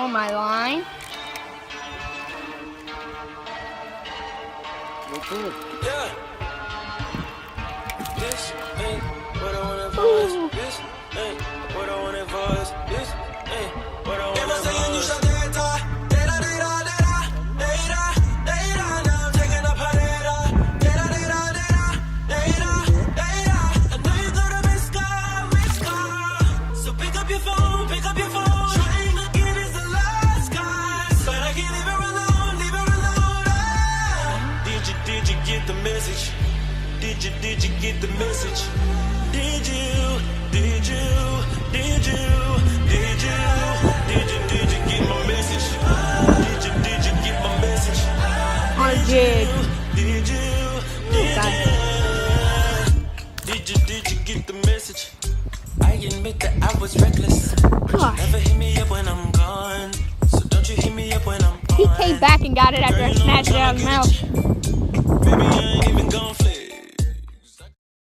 know my line. Yeah. This ain't what I want to voice. This ain't what I want to voice. This ain't what I want to voice. So pick up your phone, pick up your phone. Trying again is the last guys, but I can't leave her alone, leave her alone. Ah. Did you get the message? Did you get the message? Did you get my message? Did you get my message? I did. Did you get the message? I admit that I was reckless. Gosh. Never hit me up when I'm gone. So don't you hit me up when I'm He on. came back and got it after I snatched it out of his mouth.